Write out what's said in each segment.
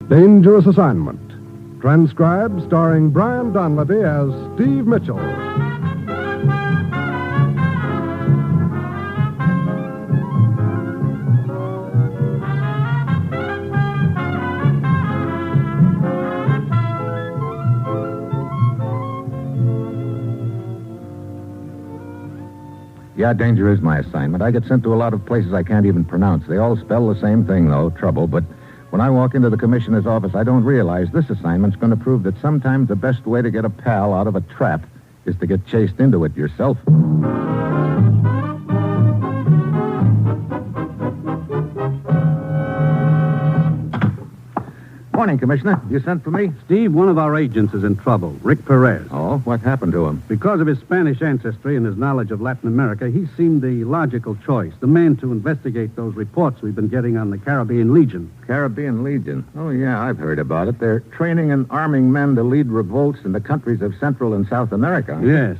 Dangerous Assignment. Transcribed, starring Brian Donlevy as Steve Mitchell. Yeah, danger is my assignment. I get sent to a lot of places I can't even pronounce. They all spell the same thing, though, trouble. But when I walk into the commissioner's office, I don't realize this assignment's going to prove that sometimes the best way to get a pal out of a trap is to get chased into it yourself. Morning, Commissioner. You sent for me? Steve, one of our agents is in trouble, Rick Perez. Oh, what happened to him? Because of his Spanish ancestry and his knowledge of Latin America, he seemed the logical choice, the man to investigate those reports we've been getting on the Caribbean Legion. Caribbean Legion? Oh, yeah, I've heard about it. They're training and arming men to lead revolts in the countries of Central and South America. Yes.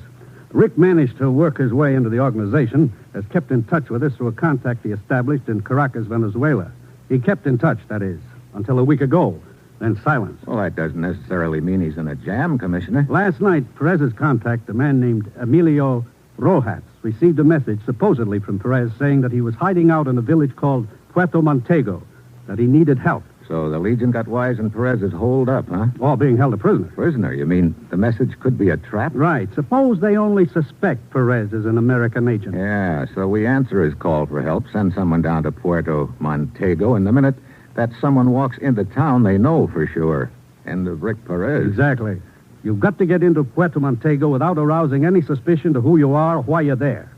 Rick managed to work his way into the organization, has kept in touch with us through a contact he established in Caracas, Venezuela. He kept in touch, that is, until a week ago. Then silence. Well, that doesn't necessarily mean he's in a jam, Commissioner. Last night, Perez's contact, a man named Emilio Rojas, received a message, supposedly from Perez, saying that he was hiding out in a village called Puerto Montego, that he needed help. So the Legion got wise and Perez is holed up, huh? All being held a prisoner. Prisoner? You mean the message could be a trap? Right. Suppose they only suspect Perez is an American agent. Yeah, so we answer his call for help, send someone down to Puerto Montego, and the minute that someone walks into town, they know for sure. End of Rick Perez. Exactly. You've got to get into Puerto Montego without arousing any suspicion to who you are or why you're there.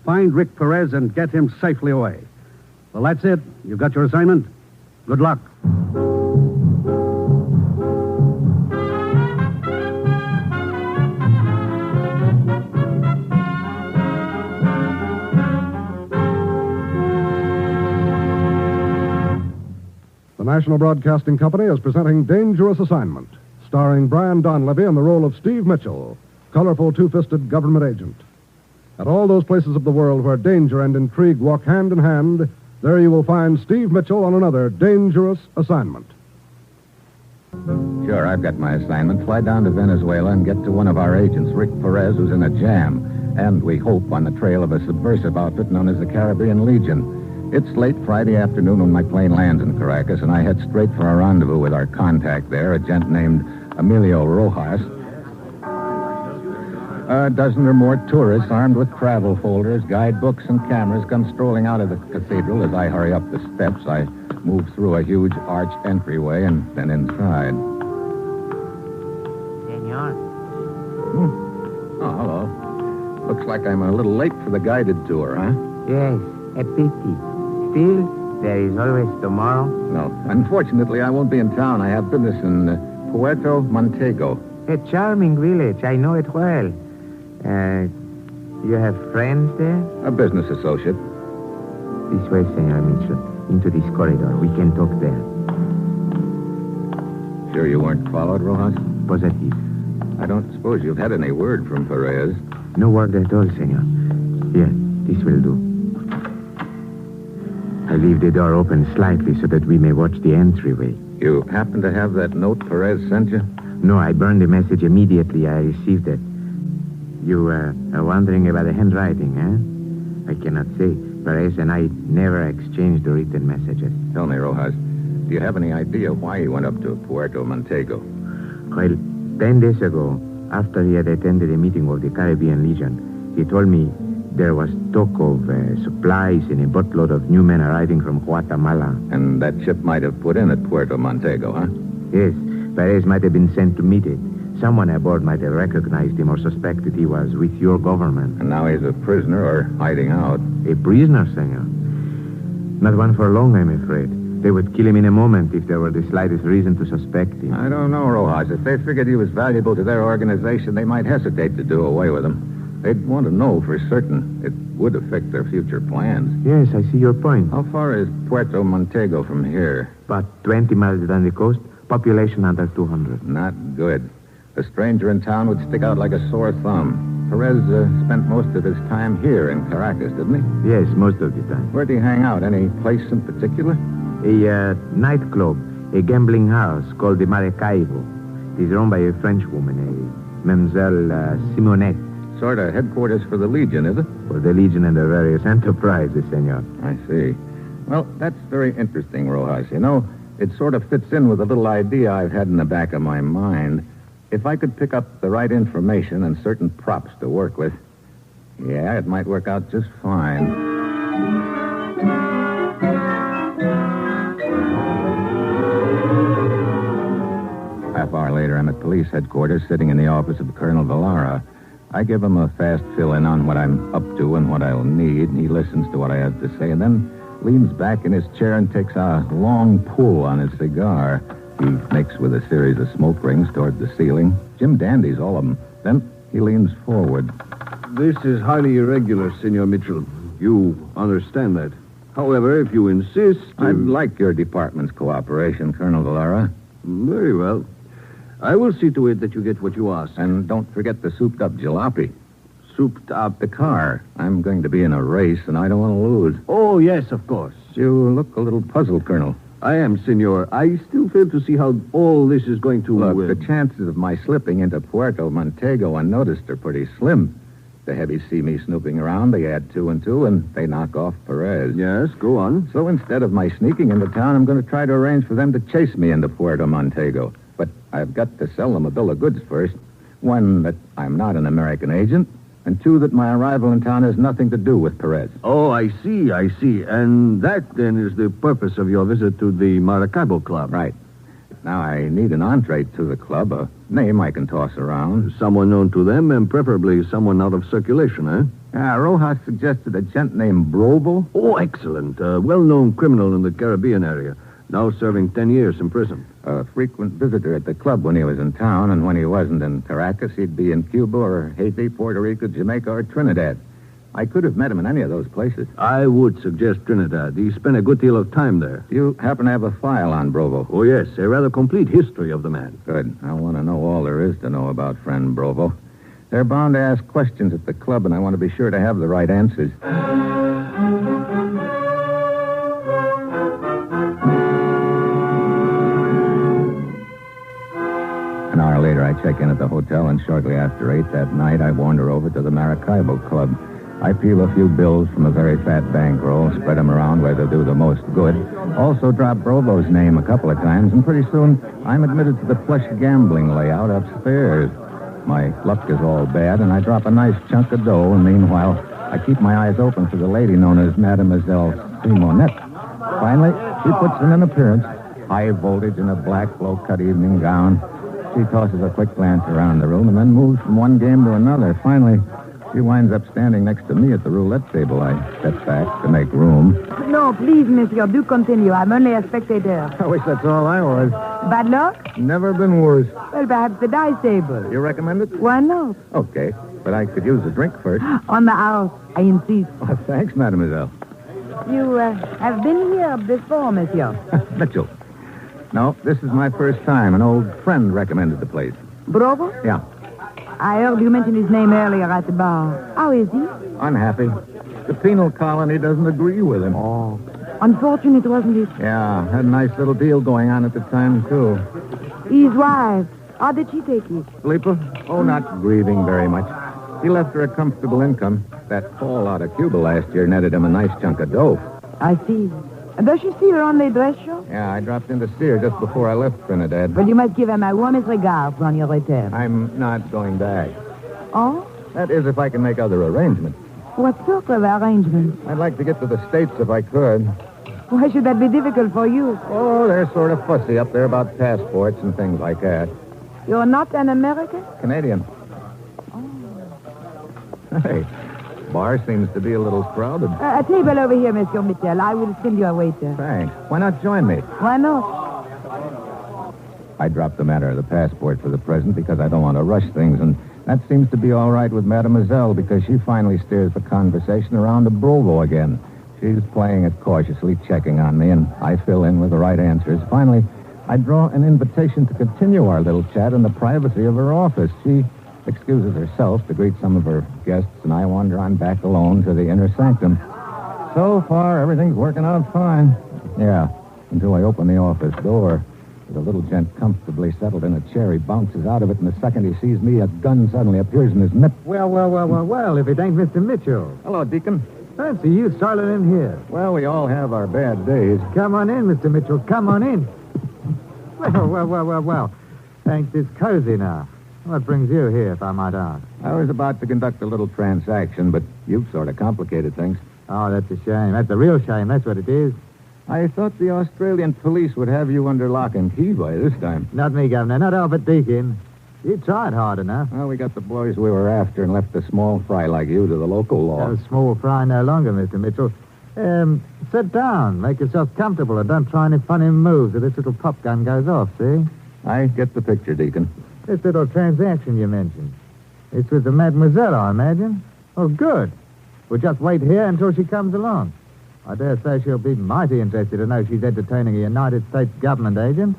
Find Rick Perez and get him safely away. Well, that's it. You've got your assignment. Good luck. The National Broadcasting Company is presenting Dangerous Assignment, starring Brian Donlevy in the role of Steve Mitchell, colorful two-fisted government agent. At all those places of the world where danger and intrigue walk hand in hand, there you will find Steve Mitchell on another Dangerous Assignment. Sure, I've got my assignment. Fly down to Venezuela and get to one of our agents, Rick Perez, who's in a jam. And we hope on the trail of a subversive outfit known as the Caribbean Legion. It's late Friday afternoon when my plane lands in Caracas, and I head straight for a rendezvous with our contact there, a gent named Emilio Rojas. A dozen or more tourists armed with travel folders, guidebooks, and cameras come strolling out of the cathedral. As I hurry up the steps, I move through a huge arched entryway and then inside. Senor. Oh, hello. Looks like I'm a little late for the guided tour, huh? Yes, a pity. Still, there is always tomorrow. No. Unfortunately, I won't be in town. I have business in Puerto Montego. A charming village. I know it well. You have friends there? A business associate. This way, Senor Mitchell. Into this corridor. We can talk there. Sure you weren't followed, Rojas? Positive. I don't suppose you've had any word from Perez. No word at all, Senor. Here, this will do. I leave the door open slightly so that we may watch the entryway. You happen to have that note Perez sent you? No, I burned the message immediately I received it. You are wondering about the handwriting, eh? I cannot say. Perez and I never exchanged the written messages. Tell me, Rojas, do you have any idea why he went up to Puerto Montego? Well, 10 days ago, after he had attended a meeting of the Caribbean Legion, he told me there was talk of supplies and a boatload of new men arriving from Guatemala. And that ship might have put in at Puerto Montego, huh? Yes, Perez might have been sent to meet it. Someone aboard might have recognized him or suspected he was with your government. And now he's a prisoner or hiding out. A prisoner, senor? Not one for long, I'm afraid. They would kill him in a moment if there were the slightest reason to suspect him. I don't know, Rojas. If they figured he was valuable to their organization, they might hesitate to do away with him. They'd want to know for certain. It would affect their future plans. Yes, I see your point. How far is Puerto Montego from here? About 20 miles down the coast. Population under 200. Not good. A stranger in town would stick out like a sore thumb. Perez spent most of his time here in Caracas, didn't he? Yes, most of the time. Where'd he hang out? Any place in particular? A nightclub a gambling house called the Maracaibo. It is run by a French woman, a Mademoiselle Simonette. Sort of headquarters for the Legion, is it? For the Legion and the various enterprises, senor. I see. Well, that's very interesting, Rojas. You know, it sort of fits in with a little idea I've had in the back of my mind. If I could pick up the right information and certain props to work with, yeah, it might work out just fine. Half hour later, I'm at police headquarters, sitting in the office of Colonel Villara. I give him a fast fill-in on what I'm up to and what I'll need. He listens to what I have to say and then leans back in his chair and takes a long pull on his cigar. He makes with a series of smoke rings toward the ceiling. Jim Dandy's, all of them. Then he leans forward. This is highly irregular, Senor Mitchell. You understand that. However, if you insist... I'd like your department's cooperation, Colonel Villara. Very well. I will see to it that you get what you ask. And don't forget the souped-up jalopy. Souped up? The car. I'm going to be in a race, and I don't want to lose. Oh, yes, of course. You look a little puzzled, Colonel. I am, Senor. I still fail to see how all this is going to... Look, the chances of my slipping into Puerto Montego unnoticed are pretty slim. The heavies see me snooping around, they add 2 and 2, and they knock off Perez. Yes, go on. So instead of my sneaking into town, I'm going to try to arrange for them to chase me into Puerto Montego. But I've got to sell them a bill of goods first. One, that I'm not an American agent, and 2, that my arrival in town has nothing to do with Perez. Oh, I see. And that, then, is the purpose of your visit to the Maracaibo Club. Right. Now, I need an entree to the club, a name I can toss around. Someone known to them, and preferably someone out of circulation, eh? Rojas suggested a gent named Brobo. Oh, excellent. A well-known criminal in the Caribbean area. Now serving 10 years in prison. A frequent visitor at the club when he was in town, and when he wasn't in Caracas, he'd be in Cuba or Haiti, Puerto Rico, Jamaica, or Trinidad. I could have met him in any of those places. I would suggest Trinidad. He spent a good deal of time there. Do you happen to have a file on Brobo? Oh, yes. A rather complete history of the man. Good. I want to know all there is to know about friend Brobo. They're bound to ask questions at the club, and I want to be sure to have the right answers. An hour later, I check in at the hotel, and shortly after 8 that night, I wander over to the Maracaibo Club. I peel a few bills from a very fat bankroll, spread them around where they'll do the most good. Also drop Brobo's name a couple of times, and pretty soon, I'm admitted to the plush gambling layout upstairs. My luck is all bad, and I drop a nice chunk of dough, and meanwhile, I keep my eyes open for the lady known as Mademoiselle Simonette. Finally, she puts in an appearance, high voltage in a black low-cut evening gown. She tosses a quick glance around the room and then moves from one game to another. Finally, she winds up standing next to me at the roulette table. I step back to make room. No, please, monsieur, do continue. I'm only a spectator. I wish that's all I was. Bad luck? Never been worse. Well, perhaps the dice table. You recommend it? Why not? Okay, but I could use a drink first. On the house, I insist. Oh, thanks, mademoiselle. You have been here before, monsieur. Mitchell. No, this is my first time. An old friend recommended the place. Brobo? Yeah. I heard you mention his name earlier at the bar. How is he? Unhappy. The penal colony doesn't agree with him. Oh. Unfortunate, wasn't it? Yeah, had a nice little deal going on at the time, too. His wife. How did she take it? Felipa? Oh, not grieving very much. He left her a comfortable income. That fall out of Cuba last year netted him a nice chunk of dough. I see. Does she see her on the dress show? Yeah, I dropped in to see her just before I left Trinidad. Well, you must give her my warmest regards on your return. I'm not going back. Oh? That is, if I can make other arrangements. What sort of arrangements? I'd like to get to the States if I could. Why should that be difficult for you? Oh, they're sort of fussy up there about passports and things like that. You're not an American? Canadian. Oh. Hey, bar seems to be a little crowded. A table over here, Monsieur Mitchell. I will send you a waiter. Thanks. Why not join me? Why not? I dropped the matter of the passport for the present because I don't want to rush things, and that seems to be all right with Mademoiselle because she finally steers the conversation around to Brovo again. She's playing it cautiously, checking on me, and I fill in with the right answers. Finally, I draw an invitation to continue our little chat in the privacy of her office. She excuses herself to greet some of her guests, and I wander on back alone to the inner sanctum. So far, everything's working out fine. Yeah, until I open the office door. With a little gent comfortably settled in a chair, he bounces out of it, and the second he sees me, a gun suddenly appears in his nip. Well, if it ain't Mr. Mitchell. Hello, Deacon. Fancy you strolling in here. Well, we all have our bad days. Come on in, Mr. Mitchell. Come on in. Well. Ain't this cozy now? What brings you here, if I might ask? I was about to conduct a little transaction, but you've sort of complicated things. Oh, that's a shame. That's a real shame. That's what it is. I thought the Australian police would have you under lock and key by this time. Not me, Governor. Not Albert Deacon. You tried hard enough. Well, we got the boys we were after and left a small fry like you to the local law. No small fry no longer, Mr. Mitchell. Sit down. Make yourself comfortable and don't try any funny moves or this little pop gun goes off, see? I get the picture, Deacon. This little transaction you mentioned. It's with the mademoiselle, I imagine. Oh, good. We'll just wait here until she comes along. I dare say she'll be mighty interested to know she's entertaining a United States government agent.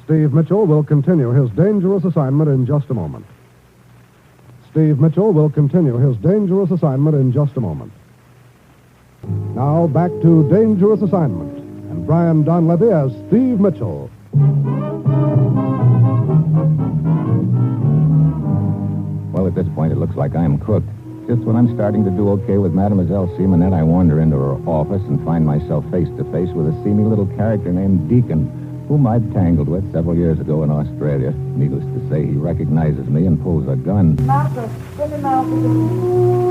Steve Mitchell will continue his dangerous assignment in just a moment. Steve Mitchell will continue his dangerous assignment in just a moment. Now back to Dangerous Assignment and Brian Donlevy as Steve Mitchell. Well, at this point, it looks like I'm cooked. Just when I'm starting to do okay with Mademoiselle Simonette, I wander into her office and find myself face to face with a seamy little character named Deacon, whom I'd tangled with several years ago in Australia. Needless to say, he recognizes me and pulls a gun. Marcus, send him out.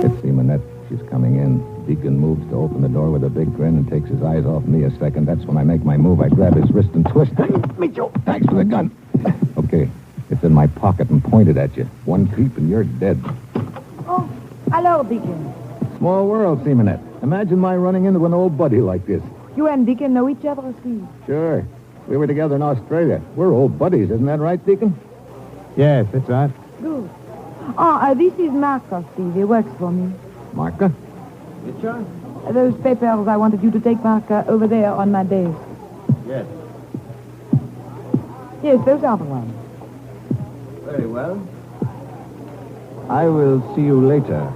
It's Simonette. She's coming in. Deacon moves to open the door with a big grin and takes his eyes off me a second. That's when I make my move. I grab his wrist and twist. Hey, Mitchell, thanks for the gun. Okay, it's in my pocket and pointed at you. One peep and you're dead. Oh, hello, Deacon. Small world, Simonette. Imagine my running into an old buddy like this. You and Deacon know each other, Steve. Sure. We were together in Australia. We're old buddies, isn't that right, Deacon? Yes, that's right. Good. This is Marcus, Steve. He works for me. Marka? Mitchell? Those papers I wanted you to take, Marcus, over there on my desk. Yes. Yes, those are the ones. Very well. I will see you later.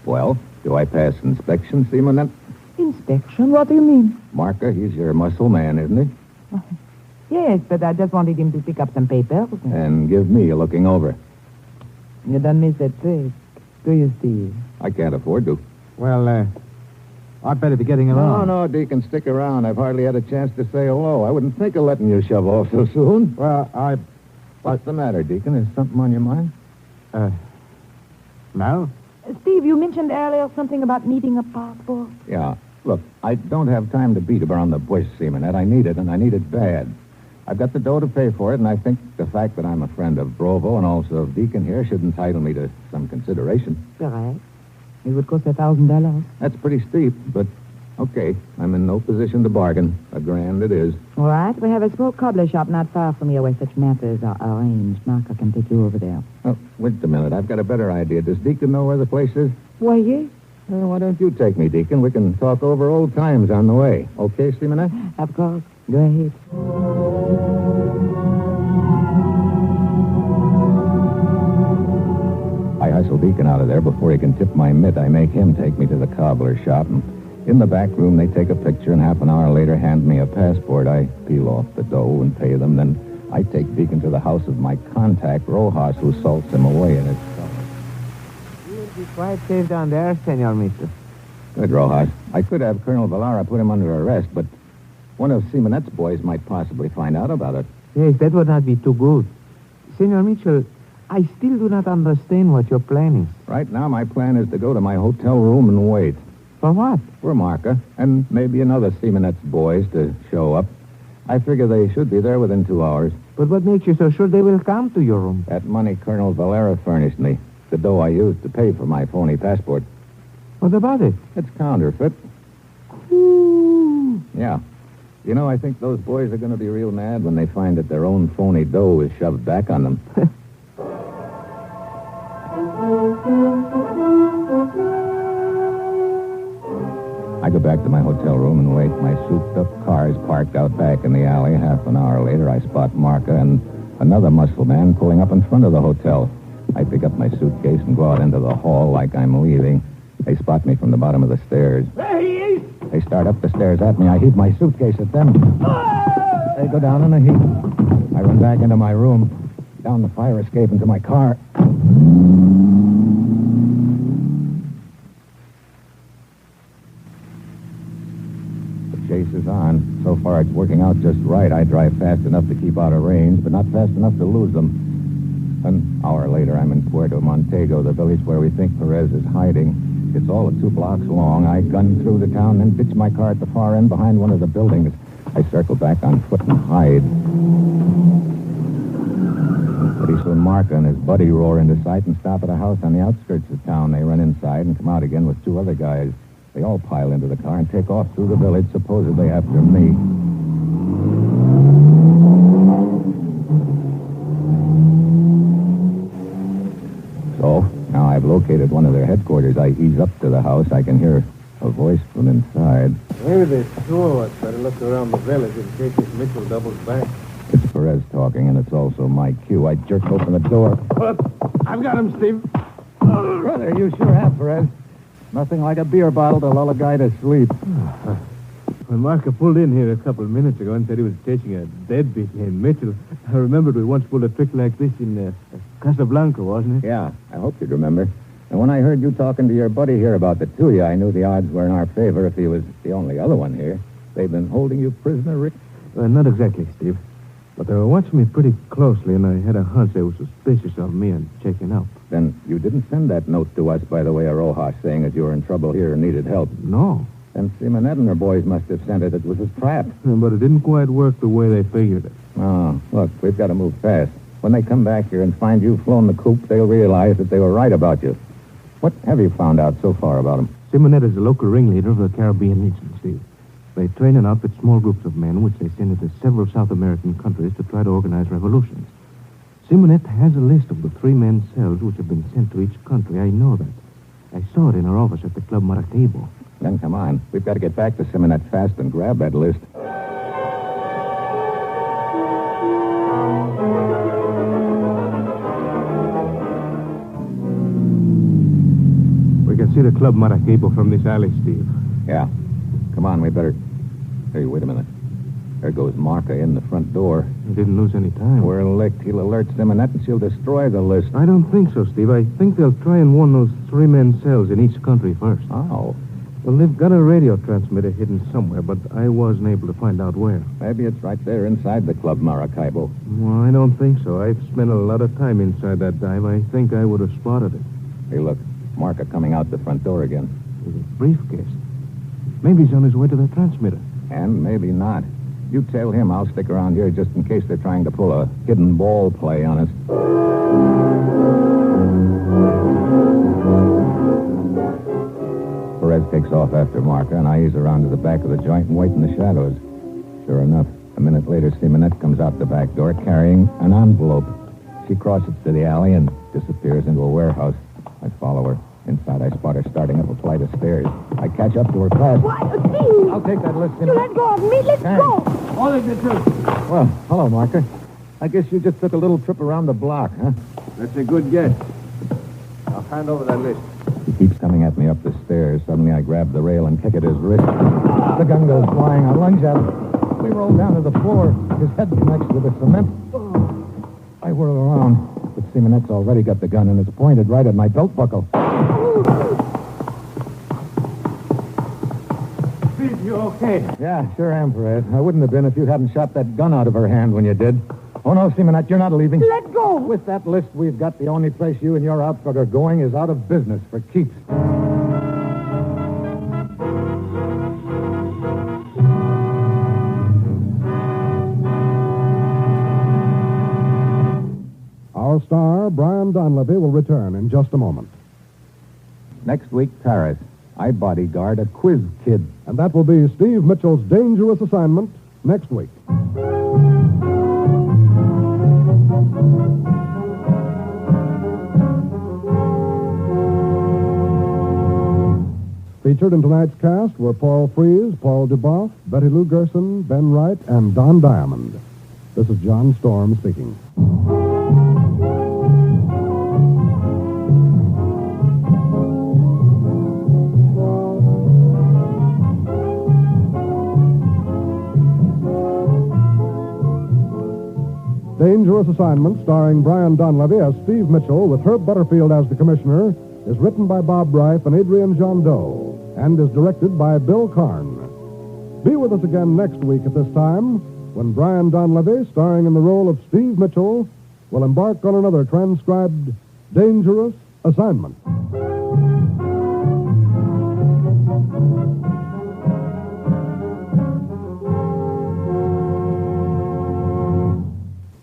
Well, do I pass inspection, Simonette? Inspection? What do you mean? Marka, he's your muscle man, isn't he? Yes, but I just wanted him to pick up some papers. And give me a looking over. You don't miss that trick, do you, Steve? I can't afford to. Well, I'd better be getting along. No, Deacon, stick around. I've hardly had a chance to say hello. I wouldn't think of letting you shove off so soon. Well, What's the matter, Deacon? Is something on your mind? No? Steve, you mentioned earlier something about needing a passport. Yeah. Look, I don't have time to beat around the bush, Simonette. I need it, and I need it bad. I've got the dough to pay for it, and I think the fact that I'm a friend of Brovo and also of Deacon here should entitle me to some consideration. Correct. It would cost $1,000. That's pretty steep, but okay. I'm in no position to bargain. $1,000 it is. All right. We have a small cobbler shop not far from here where such matters are arranged. Marco can take you over there. Oh, wait a minute. I've got a better idea. Does Deacon know where the place is? Why, yes. Why don't you take me, Deacon? We can talk over old times on the way. Okay, Simonette? Of course. Go ahead. I hustle Deacon out of there before he can tip my mitt. I make him take me to the cobbler shop, and in the back room they take a picture, and half an hour later hand me a passport. I peel off the dough and pay them. Then I take Deacon to the house of my contact, Rojas, who salts him away in his cellar. You'll be quite safe down there, Senor Mitchell. Good, Rojas. I could have Colonel Valera put him under arrest, but one of Simonette's boys might possibly find out about it. Yes, that would not be too good. Senor Mitchell, I still do not understand what your plan is. Right now, my plan is to go to my hotel room and wait. For what? For Marka, and maybe another Simonette's boys to show up. I figure they should be there within 2 hours. But what makes you so sure they will come to your room? That money Colonel Valera furnished me. The dough I used to pay for my phony passport. What about it? It's counterfeit. Ooh. Yeah. You know, I think those boys are going to be real mad when they find that their own phony dough is shoved back on them. I go back to my hotel room and wait. My souped-up car's parked out back in the alley. Half an hour later, I spot Marka and another muscle man pulling up in front of the hotel. I pick up my suitcase and go out into the hall like I'm leaving. They spot me from the bottom of the stairs. There he is! They start up the stairs at me. I heave my suitcase at them. They go down in a heap. I run back into my room, down the fire escape into my car. The chase is on. So far, it's working out just right. I drive fast enough to keep out of range, but not fast enough to lose them. An hour later, I'm in Puerto Montego, the village where we think Perez is hiding. It's all of 2 blocks long. I gun through the town, then ditch my car at the far end behind one of the buildings. I circle back on foot and hide. Pretty soon, Marka and his buddy roar into sight and stop at a house on the outskirts of town. They run inside and come out again with 2 other guys. They all pile into the car and take off through the village, supposedly after me. So, now I've located one of their headquarters. I ease up to the house. I can hear a voice from inside. Maybe they saw us. Better look around the village in case this Mitchell doubles back. It's Perez talking, and it's also my cue. I jerk open the door. I've got him, Steve. Brother, you sure have, Perez. Nothing like a beer bottle to lull a guy to sleep. When Marka pulled in here a couple of minutes ago and said he was chasing a deadbeat named Mitchell, I remembered we once pulled a trick like this in Casablanca, wasn't it? Yeah, I hope you'd remember. And when I heard you talking to your buddy here about the two of you, I knew the odds were in our favor if he was the only other one here. They've been holding you prisoner, Rick? Not exactly, Steve. But they were watching me pretty closely, and I had a hunch they were suspicious of me and checking up. Then you didn't send that note to us by the way of Rojas saying that you were in trouble here and needed help. No. Then Simonette and her boys must have sent it. It was a trap. But it didn't quite work the way they figured it. Oh, look, we've got to move fast. When they come back here and find you've flown the coop, they'll realize that they were right about you. What have you found out so far about them? Simonette is the local ringleader of the Caribbean Legion, Steve. They train and outfit small groups of men, which they send into several South American countries to try to organize revolutions. Simonette has a list of the 3 men's cells which have been sent to each country. I know that. I saw it in her office at the Club Maracaibo. Then come on. We've got to get back to Simonette fast and grab that list. We can see the Club Maracaibo from this alley, Steve. Yeah. Come on, we better... Hey, wait a minute. There goes Marka in the front door. We didn't lose any time. We're licked. He'll alert Simonette and she'll destroy the list. I don't think so, Steve. I think they'll try and warn those 3 men's cells in each country first. Oh. Well, they've got a radio transmitter hidden somewhere, but I wasn't able to find out where. Maybe it's right there inside the Club Maracaibo. Well, I don't think so. I've spent a lot of time inside that dive. I think I would have spotted it. Hey, look. Marka coming out the front door again. With a briefcase. Maybe he's on his way to the transmitter. And maybe not. You tail him. I'll stick around here just in case they're trying to pull a hidden ball play on us. Perez takes off after Marka, and I ease around to the back of the joint and wait in the shadows. Sure enough, a minute later, Simonette comes out the back door carrying an envelope. She crosses to the alley and disappears into a warehouse. I follow her. Inside, I spot her starting up a flight of stairs. I catch up to her fast. What? Steve! I'll take that list. You let go of me. Let's go. All of the truth. Well, hello, Marka. I guess you just took a little trip around the block, huh? That's a good guess. I'll hand over that list. He keeps coming at me up the stairs. Suddenly, I grab the rail and kick at his wrist. The gun goes flying. I lunge at him. We roll down to the floor. His head connects with the cement. I whirl around. But Simonette's already got the gun, and it's pointed right at my belt buckle. Steve, you okay? Yeah, sure am, Perez. I wouldn't have been if you hadn't shot that gun out of her hand when you did. Oh, no, Simonette, you're not leaving. Let go. With that list we've got, the only place you and your outfit are going is out of business for keeps. Our star, Brian Donlevy, will return in just a moment. Next week, Paris. I bodyguard a quiz kid. And that will be Steve Mitchell's dangerous assignment next week. Featured in tonight's cast were Paul Frees, Paul Duboff, Betty Lou Gerson, Ben Wright, and Don Diamond. This is John Storm speaking. Dangerous Assignment, starring Brian Donlevy as Steve Mitchell with Herb Butterfield as the commissioner, is written by Bob Reif and Adrian Jondeau and is directed by Bill Karn. Be with us again next week at this time when Brian Donlevy, starring in the role of Steve Mitchell, will embark on another transcribed Dangerous Assignment.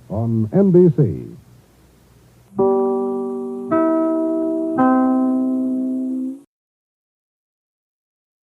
On NBC.